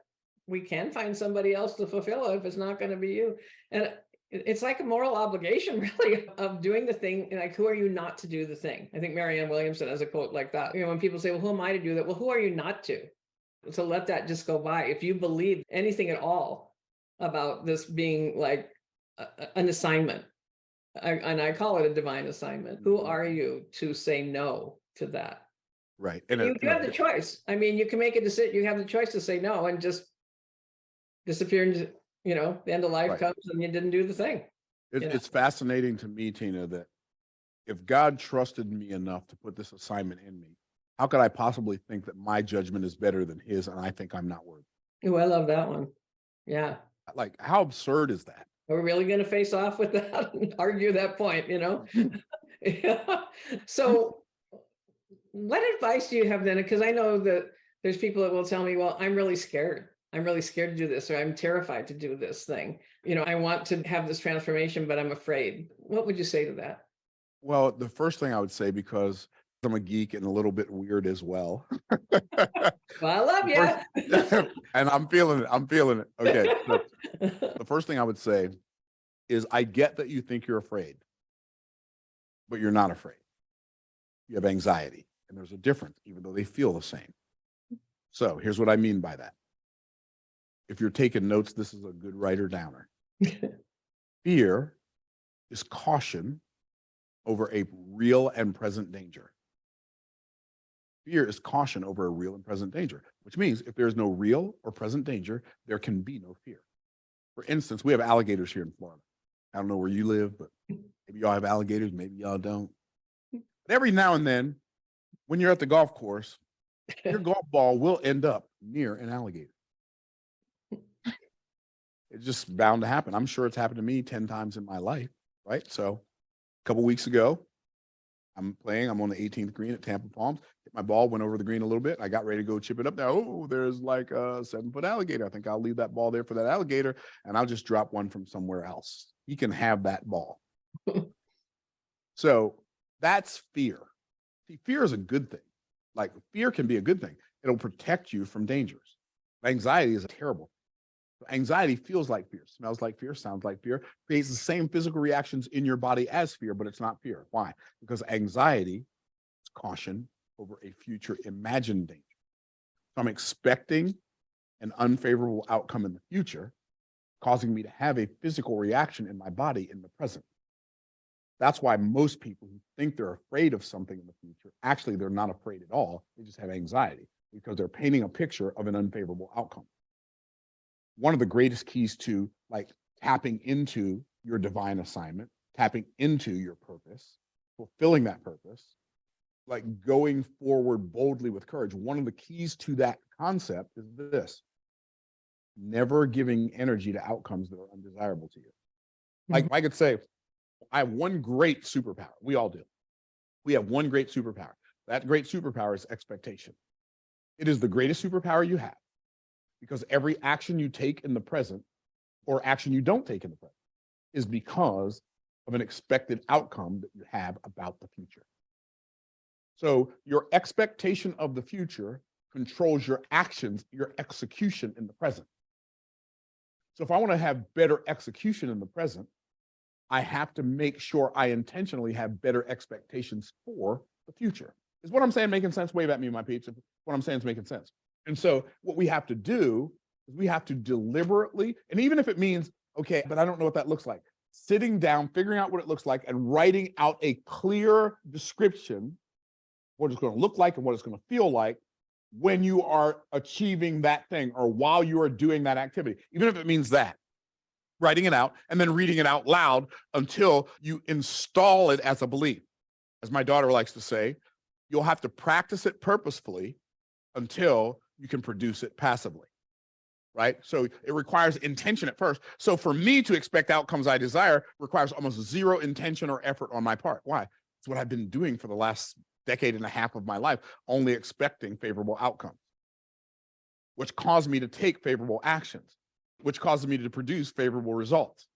we can find somebody else to fulfill it if it's not going to be you. And it's like a moral obligation, really, of doing the thing. Like, who are you not to do the thing? I think Marianne Williamson has a quote like that. You know, when people say, well, who am I to do that? Well, who are you not to? So let that just go by. If you believe anything at all about this being like an assignment, and I call it a divine assignment, who are you to say no to that? Right. And you have the choice. I mean, you can make a decision. You have the choice to say no and just disappear into, the end of life Right. comes and you didn't do the thing. It's fascinating to me, Tina, that if God trusted me enough to put this assignment in me, how could I possibly think that my judgment is better than his and I think I'm not worthy? Oh, I love that one. Yeah. Like, how absurd is that? Are we really going to face off with that and argue that point, Yeah. So what advice do you have then? Because I know that there's people that will tell me, well, I'm really scared. I'm really scared to do this, or I'm terrified to do this thing. I want to have this transformation, but I'm afraid. What would you say to that? Well, the first thing I would say, because I'm a geek and a little bit weird as well. Well, I love you. And I'm feeling it. Okay. So the first thing I would say is, I get that you think you're afraid, but you're not afraid. You have anxiety, and there's a difference, even though they feel the same. So here's what I mean by that. If you're taking notes, this is a good writer downer. Fear is caution over a real and present danger. Fear is caution over a real and present danger, which means if there's no real or present danger, there can be no fear. For instance, we have alligators here in Florida. I don't know where you live, but maybe y'all have alligators, maybe y'all don't. But every now and then, when you're at the golf course, your golf ball will end up near an alligator. It's just bound to happen. I'm sure it's happened to me 10 times in my life, right? So a couple weeks ago, I'm on the 18th green at Tampa Palms. Hit my ball, went over the green a little bit. I got ready to go chip it up. Now, there's like a 7-foot alligator. I think I'll leave that ball there for that alligator, and I'll just drop one from somewhere else. He can have that ball. So that's fear. See, fear is a good thing. Like, fear can be a good thing. It'll protect you from dangers. Anxiety is terrible. Anxiety feels like fear, smells like fear, sounds like fear, creates the same physical reactions in your body as fear, but it's not fear. Why? Because anxiety is caution over a future imagined danger. So I'm expecting an unfavorable outcome in the future, causing me to have a physical reaction in my body in the present. That's why most people who think they're afraid of something in the future, actually, they're not afraid at all. They just have anxiety because they're painting a picture of an unfavorable outcome. One of the greatest keys to like tapping into your divine assignment, tapping into your purpose, fulfilling that purpose, like going forward boldly with courage. One of the keys to that concept is this: never giving energy to outcomes that are undesirable to you. Like, I could say, I have one great superpower. We all do. We have one great superpower. That great superpower is expectation. It is the greatest superpower you have, because every action you take in the present or action you don't take in the present is because of an expected outcome that you have about the future. So your expectation of the future controls your actions, your execution in the present. So if I want to have better execution in the present, I have to make sure I intentionally have better expectations for the future. Is what I'm saying making sense? Wave at me, my peeps. If what I'm saying is making sense. And so what we have to do is we have to deliberately, and even if it means, okay, but I don't know what that looks like, sitting down, figuring out what it looks like, and writing out a clear description, what it's going to look like and what it's going to feel like when you are achieving that thing or while you are doing that activity, even if it means that. Writing it out and then reading it out loud until you install it as a belief. As my daughter likes to say, you'll have to practice it purposefully until you can produce it passively, right? So it requires intention at first. So for me to expect outcomes I desire requires almost zero intention or effort on my part. Why? It's what I've been doing for the last decade and a half of my life, only expecting favorable outcomes, which caused me to take favorable actions, which causes me to produce favorable results.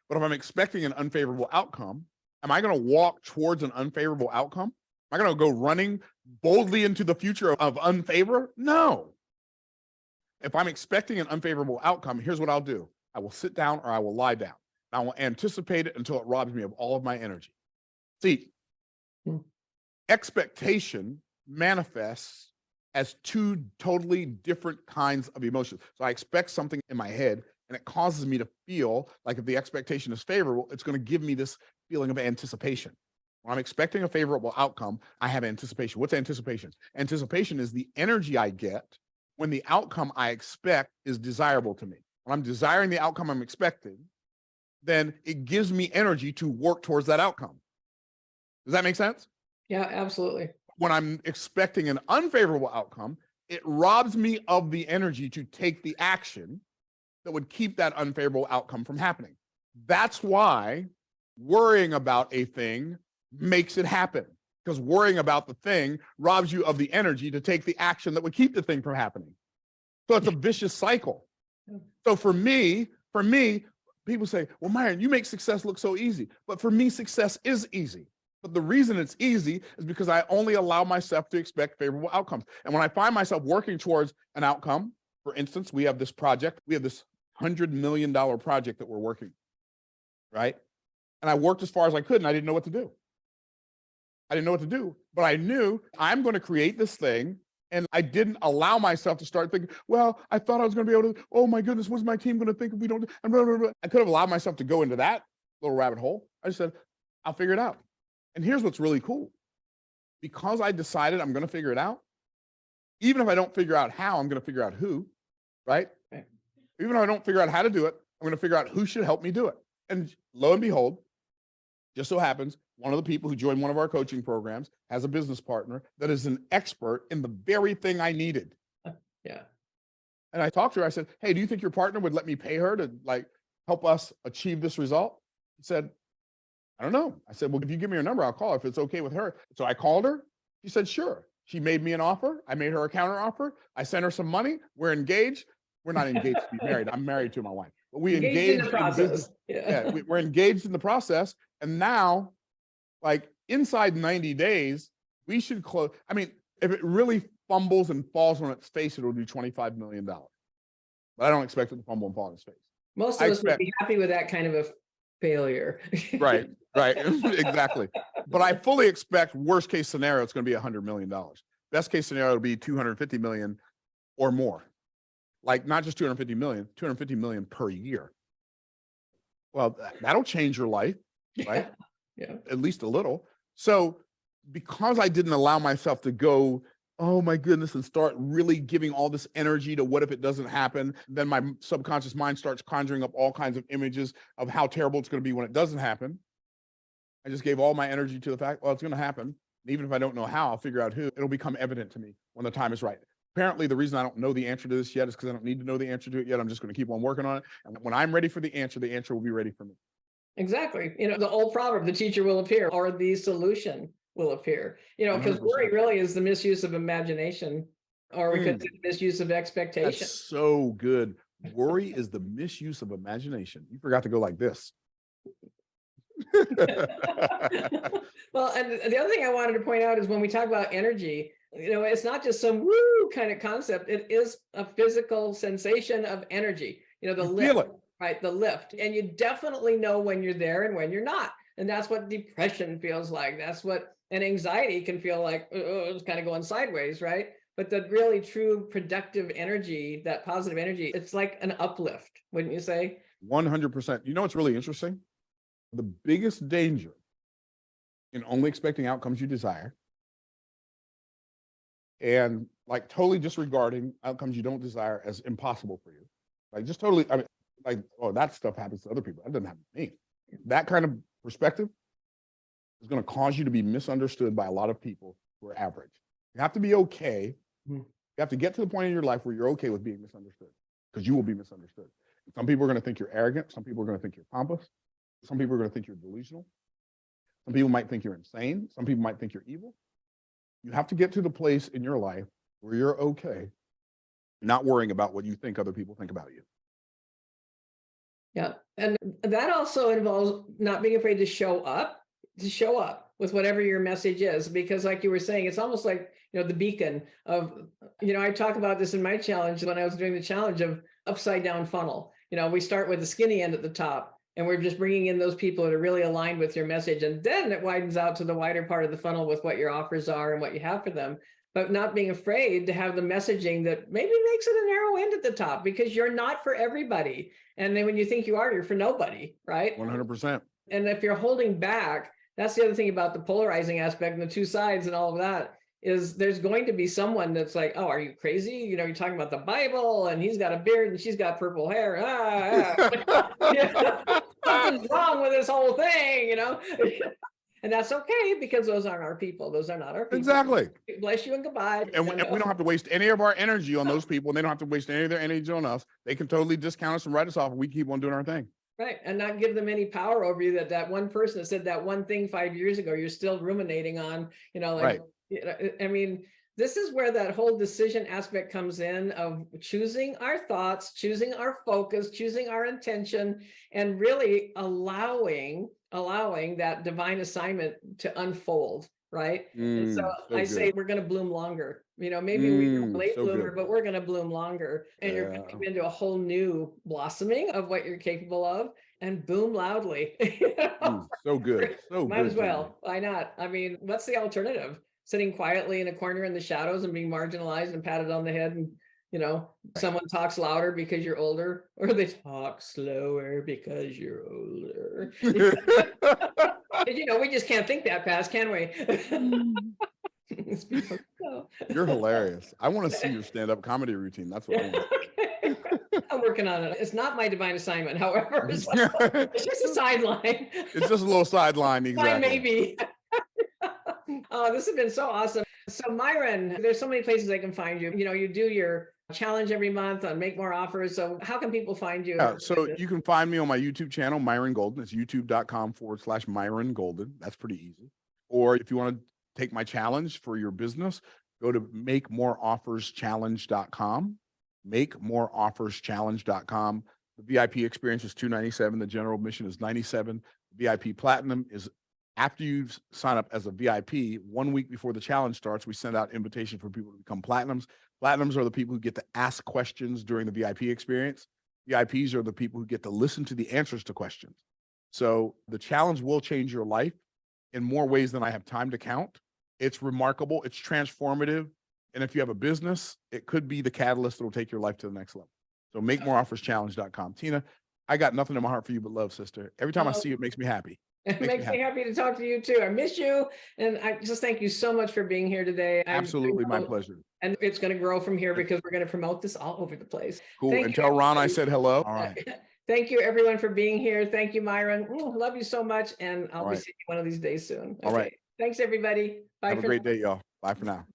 But if I'm expecting an unfavorable outcome, am I going to walk towards an unfavorable outcome? Am I going to go running boldly into the future of unfavor? No. If I'm expecting an unfavorable outcome, here's what I'll do. I will sit down or I will lie down. I will anticipate it until it robs me of all of my energy. See, expectation manifests as two totally different kinds of emotions. So I expect something in my head and it causes me to feel like if the expectation is favorable, it's going to give me this feeling of anticipation. When I'm expecting a favorable outcome, I have anticipation. What's anticipation? Anticipation is the energy I get when the outcome I expect is desirable to me. When I'm desiring the outcome I'm expecting, then it gives me energy to work towards that outcome. Does that make sense? Yeah, absolutely. When I'm expecting an unfavorable outcome, it robs me of the energy to take the action that would keep that unfavorable outcome from happening. That's why worrying about a thing makes it happen, because worrying about the thing robs you of the energy to take the action that would keep the thing from happening. So it's a vicious cycle. So for me, people say, well, Myron, you make success look so easy. But for me, success is easy. But the reason it's easy is because I only allow myself to expect favorable outcomes. And when I find myself working towards an outcome, for instance, we have this project, we have this $100 million project that we're working, right? And I worked as far as I could and I didn't know what to do. But I knew I'm going to create this thing. And I didn't allow myself to start thinking, well, I thought I was going to be able to, oh my goodness, what's my team going to think if we don't? And blah, blah, blah. I could have allowed myself to go into that little rabbit hole. I just said, I'll figure it out. And here's what's really cool. Because I decided I'm going to figure it out, even if I don't figure out how, I'm going to figure out who, right? Even if I don't figure out how to do it, I'm going to figure out who should help me do it. And lo and behold, just so happens, one of the people who joined one of our coaching programs has a business partner that is an expert in the very thing I needed. Yeah. And I talked to her, I said, hey, do you think your partner would let me pay her to help us achieve this result? She said, I don't know. I said, well, if you give me your number, I'll call her if it's okay with her. So I called her. She said, sure. She made me an offer. I made her a counter offer. I sent her some money. We're engaged. We're not engaged to be married. I'm married to my wife, but we engaged in the process. We're engaged in the process. And now, inside 90 days, we should close. I mean, if it really fumbles and falls on its face, it'll do $25 million. But I don't expect it to fumble and fall on its face. Most of us would be happy with that kind of a failure. Right, exactly. But I fully expect worst case scenario, it's going to be $100 million. Best case scenario, it'll be 250 million or more. Not just 250 million per year. Well, that'll change your life, right? Yeah. At least a little. So because I didn't allow myself to go, oh my goodness, and start really giving all this energy to what if it doesn't happen, then my subconscious mind starts conjuring up all kinds of images of how terrible it's going to be when it doesn't happen. I just gave all my energy to the fact, well, it's going to happen. Even if I don't know how, I'll figure out who. It'll become evident to me when the time is right. Apparently, the reason I don't know the answer to this yet is because I don't need to know the answer to it yet. I'm just going to keep on working on it. And when I'm ready for the answer will be ready for me. Exactly. The old proverb, the teacher will appear or the solution will appear, because 100%. worry really is the misuse of imagination, or we could say misuse of expectation. That's so good. Worry is the misuse of imagination. You forgot to go like this. Well, and the other thing I wanted to point out is when we talk about energy, it's not just some woo kind of concept. It is a physical sensation of energy. The lift, feel it. right? The lift. And you definitely know when you're there and when you're not. And that's what depression feels like. That's what and anxiety can feel like. It's kind of going sideways, right? But the really true productive energy, that positive energy, it's like an uplift, wouldn't you say? 100%. You know what's really interesting? The biggest danger in only expecting outcomes you desire and like totally disregarding outcomes you don't desire as impossible for you. Like just totally, I mean, like, oh, that stuff happens to other people. That doesn't happen to me. That kind of perspective is going to cause you to be misunderstood by a lot of people who are average. You have to be okay. You have to get to the point in your life where you're okay with being misunderstood, because you will be misunderstood. Some people are going to think you're arrogant. Some people are going to think you're pompous. Some people are going to think you're delusional. Some people might think you're insane. Some people might think you're evil. You have to get to the place in your life where you're okay, not worrying about what you think other people think about you. Yeah. And that also involves not being afraid to show up with whatever your message is, because like you were saying, it's almost like, the beacon of, I talk about this in my challenge when I was doing the challenge of upside down funnel. We start with the skinny end at the top, and we're just bringing in those people that are really aligned with your message. And then it widens out to the wider part of the funnel with what your offers are and what you have for them, but not being afraid to have the messaging that maybe makes it a narrow end at the top, because you're not for everybody. And then when you think you are, you're for nobody, right? 100%. And if you're holding back, that's the other thing about the polarizing aspect and the two sides and all of that, is there's going to be someone that's like, oh, are you crazy? You're talking about the Bible and he's got a beard and she's got purple hair. Something's wrong with this whole thing, And that's okay, because those aren't our people. Those are not our people. Exactly. Bless you and goodbye. And we don't have to waste any of our energy on those people, and they don't have to waste any of their energy on us. They can totally discount us and write us off, and we keep on doing our thing. Right. And not give them any power over you, that one person that said that one thing 5 years ago, you're still ruminating on, right. I mean, this is where that whole decision aspect comes in, of choosing our thoughts, choosing our focus, choosing our intention, and really allowing that divine assignment to unfold. Right. And so I say we're going to bloom longer. Maybe we're a late bloomer, but we're going to bloom longer. And you're coming into a whole new blossoming of what you're capable of, and boom loudly. So good. So Might as well. Why not? I mean, what's the alternative? Sitting quietly in a corner in the shadows and being marginalized and patted on the head, and someone talks louder because you're older, or they talk slower because you're older. We just can't think that fast, can we? You're hilarious. I want to see your stand-up comedy routine. That's what I want. I'm working on it. It's not my divine assignment, however. It's just a sideline. It's just a little sideline, exactly. Maybe. Oh, this has been so awesome. So Myron, there's so many places they can find you. You do your challenge every month on Make More Offers. So how can people find you? Yeah, so you can find me on my YouTube channel, Myron Golden. It's youtube.com/Myron Golden. That's pretty easy. Or if you want to take my challenge for your business, go to MakeMoreOffersChallenge.com. MakeMoreOffersChallenge.com. The VIP experience is $297. The general admission is $97. VIP Platinum is, after you sign up as a VIP, 1 week before the challenge starts, we send out invitations for people to become Platinums. Platinums are the people who get to ask questions during the VIP experience. VIPs are the people who get to listen to the answers to questions. So the challenge will change your life in more ways than I have time to count. It's remarkable. It's transformative. And if you have a business, it could be the catalyst that will take your life to the next level. So MakeMoreOffersChallenge.com. Tina, I got nothing in my heart for you but love, sister. Every time I see you, it makes me happy. It makes me happy to talk to you too. I miss you. And I just thank you so much for being here today. Absolutely. My pleasure. And it's going to grow from here, because we're going to promote this all over the place. Cool. And tell Ron I said hello. All right. Thank you everyone for being here. Thank you, Myron. Love you so much. And I'll be seeing you one of these days soon. All right. Thanks everybody. Bye. Have a great day, y'all. Bye for now.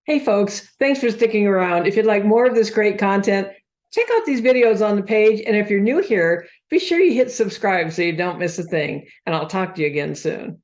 Hey folks, thanks for sticking around. If you'd like more of this great content, check out these videos on the page. And if you're new here, be sure you hit subscribe so you don't miss a thing. And I'll talk to you again soon.